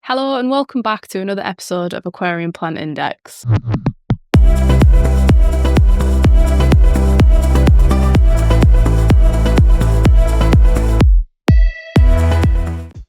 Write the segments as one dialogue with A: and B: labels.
A: Hello and welcome back to another episode of Aquarium Plant Index.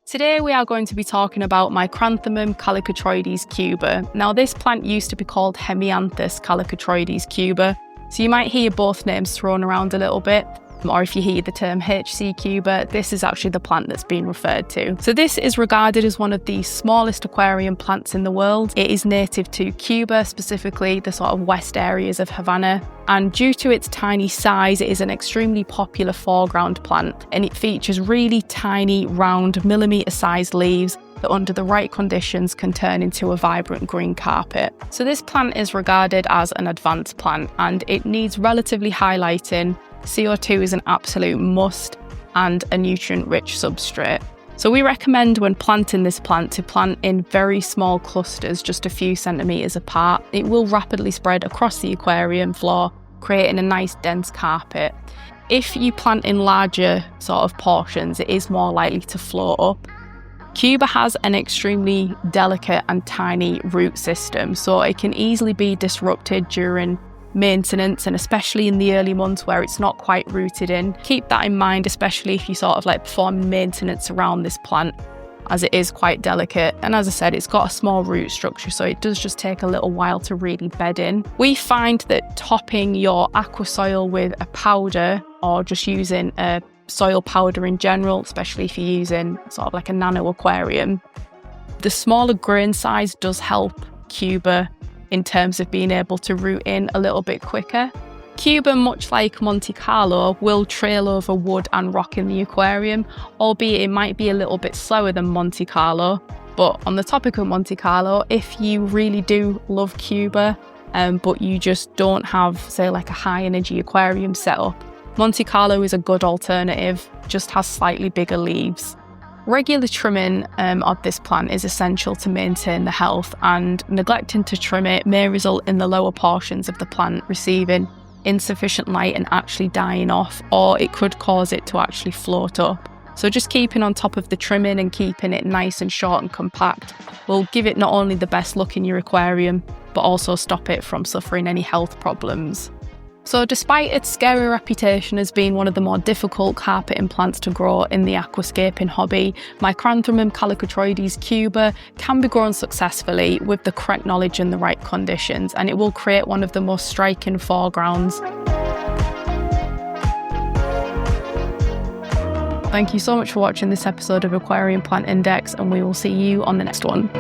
A: Today we are going to be talking about Micranthemum Callitrichoides Cuba. Now this plant used to be called Hemianthus Callitrichoides Cuba, so you might hear both names thrown around a little bit. Or if you hear the term HC Cuba, this is actually the plant that's being referred to. So this is regarded as one of the smallest aquarium plants in the world. It is native to Cuba, specifically the sort of west areas of Havana. And due to its tiny size, it is an extremely popular foreground plant, and it features really tiny, round, millimetre-sized leaves that under the right conditions can turn into a vibrant green carpet. So this plant is regarded as an advanced plant and it needs relatively high lighting. CO2 is an absolute must and a nutrient-rich substrate. So we recommend when planting this plant to plant in very small clusters, just a few centimetres apart. It will rapidly spread across the aquarium floor, creating a nice dense carpet. If you plant in larger sort of portions, it is more likely to float up. Cuba has an extremely delicate and tiny root system, so it can easily be disrupted during maintenance, and especially in the early months where it's not quite rooted in. Keep that in mind, especially if you sort of like perform maintenance around this plant, as it is quite delicate. And as I said, it's got a small root structure, so it does just take a little while to really bed in. We find that topping your aqua soil with a powder, or just using a soil powder in general, especially if you're using sort of like a nano aquarium, the smaller grain size does help Cuba in terms of being able to root in a little bit quicker. Cuba, much like Monte Carlo, will trail over wood and rock in the aquarium, albeit it might be a little bit slower than Monte Carlo. But on the topic of Monte Carlo, if you really do love Cuba, but you just don't have, say, like a high energy aquarium setup, Monte Carlo is a good alternative, just has slightly bigger leaves. Regular trimming of this plant is essential to maintain the health, and neglecting to trim it may result in the lower portions of the plant receiving insufficient light and actually dying off, or it could cause it to actually float up. So just keeping on top of the trimming and keeping it nice and short and compact will give it not only the best look in your aquarium, but also stop it from suffering any health problems. So despite its scary reputation as being one of the more difficult carpeting plants to grow in the aquascaping hobby, Micranthemum Callitrichoides Cuba can be grown successfully with the correct knowledge and the right conditions, and it will create one of the most striking foregrounds. Thank you so much for watching this episode of Aquarium Plant Index, and we will see you on the next one.